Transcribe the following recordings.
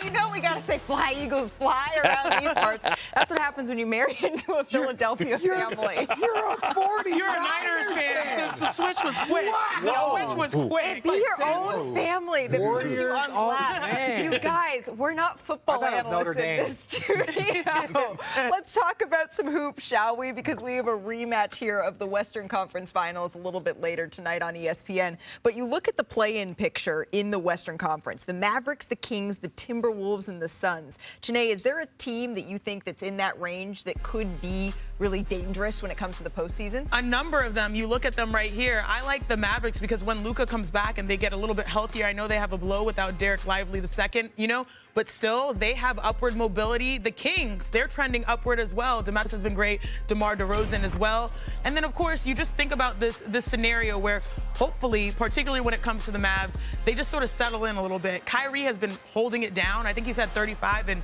you know we got to say fly, Eagles, fly around these parts. That's what happens when you marry into a Philadelphia family. You're a 40. You're a Niners fan since the switch was quick. Wow. The switch was quick. It'd be your own family that puts you on blast. You guys, we're not football analysts in this studio. Let's talk about some hoops, shall we? Because we have a rematch here of the Western Conference Finals a little bit later tonight on ESPN. But you look at the play-in picture in the Western Conference. The Mavericks, the Kings, the Timberwolves, and the Suns. Chiney, is there a team that you think that's in that range that could be really dangerous when it comes to the postseason? A number of them. You look at them right here. I like the Mavericks because when Luka comes back and they get a little bit healthier, I know they have a blow without Derek Lively II, but still they have upward mobility. The Kings, they're trending upward as well. DeMatteis has been great. DeMar DeRozan as well. And then, of course, you just think about this scenario where hopefully, particularly when it comes to the Mavs, they just sort of settle in a little bit. Kyrie has been holding it down. I think he's had 35 in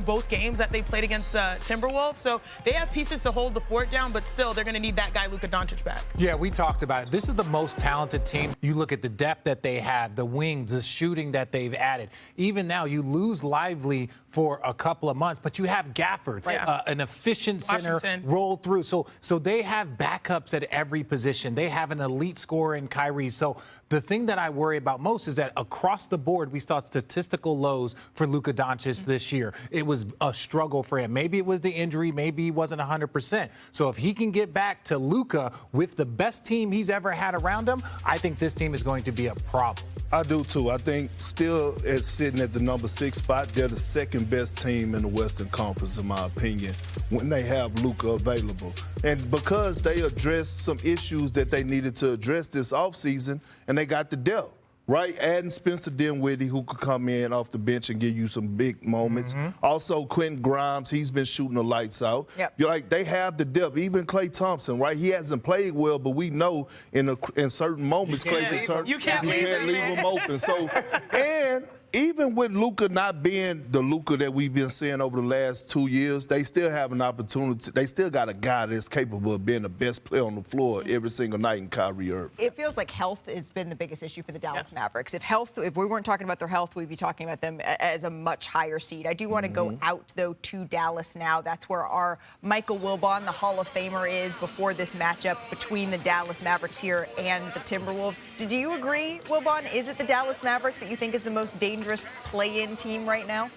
both games that they played against the Timberwolves. So they have pieces to hold the fort down, but still they're going to need that guy Luka Doncic back. Yeah, we talked about it. This is the most talented team. You look at the depth that they have, the wings, the shooting that they've added. Even now, you lose Lively for a couple of months, but you have Gafford, an efficient center, roll through. So they have backups at every position. They have an elite scorer in Kyrie. So the thing that I worry about most is that across the board, we saw statistical lows for Luka Doncic this year. It was a struggle for him. Maybe it was the injury. Maybe he wasn't 100%. So if he can get back to Luka with the best team he's ever had around him, I think this team is going to be a problem. I do, too. I think still sitting at the number 6 spot, they're the second best team in the Western Conference, in my opinion, when they have Luka available. And because they addressed some issues that they needed to address this offseason, and they got the depth, right? Adding Spencer Dinwiddie, who could come in off the bench and give you some big moments. Also, Quentin Grimes, he's been shooting the lights out. You're like, they have the depth. Even Klay Thompson, right? He hasn't played well, but we know in certain moments, Klay can turn. You can't leave him open. So, and even with Luka not being the Luka that we've been seeing over the last 2 years, they still have an opportunity. They still got a guy that's capable of being the best player on the floor every single night in Kyrie Irving. It feels like health has been the biggest issue for the Dallas Mavericks. If we weren't talking about their health, we'd be talking about them as a much higher seed. I do want to go out, though, to Dallas now. That's where our Michael Wilbon, the Hall of Famer, is before this matchup between the Dallas Mavericks here and the Timberwolves. Did you agree, Wilbon? Is it the Dallas Mavericks that you think is the most dangerous play-in team right now?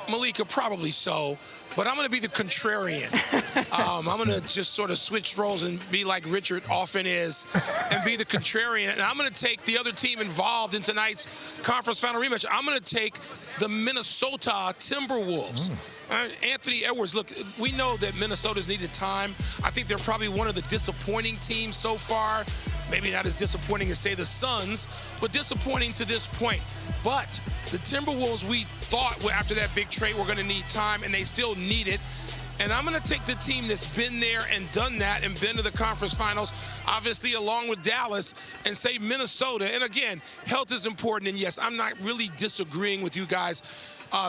Malika, probably so, but I'm going to be the contrarian. I'm going to just sort of switch roles and be like Richard often is and be the contrarian. And I'm going to take the other team involved in tonight's conference final rematch. I'm going to take the Minnesota Timberwolves. Anthony Edwards, look, we know that Minnesota's needed time. I think they're probably one of the disappointing teams so far. Maybe not as disappointing as, say, the Suns, but disappointing to this point. But the Timberwolves, we thought after that big trade were going to need time, and they still need it. And I'm going to take the team that's been there and done that and been to the conference finals, obviously along with Dallas, and say Minnesota. And again, health is important. And yes, I'm not really disagreeing with you guys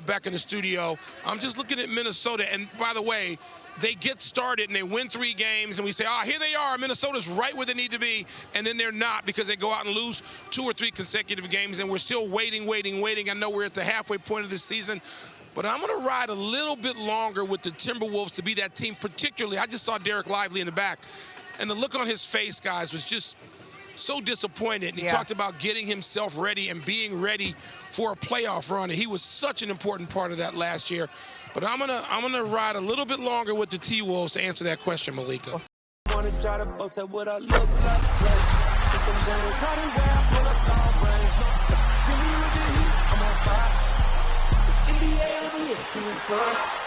back in the studio. I'm just looking at Minnesota. And by the way, they get started and they win 3 games and we say, here they are, Minnesota's right where they need to be, and then they're not because they go out and lose 2 or 3 consecutive games, and we're still waiting. I know we're at the halfway point of the season, but I'm going to ride a little bit longer with the Timberwolves to be that team. Particularly, I just saw Derek Lively in the back, and the look on his face, guys, was just so disappointed. And he talked about getting himself ready and being ready for a playoff run, and he was such an important part of that last year. But I'm gonna ride a little bit longer with the T-Wolves to answer that question, Malika. Wanna try to boast at what I look like. Think I'm gonna try to wear, pull up long range. Jimmy with the heat, I'm on fire. It's NBA, I'm here,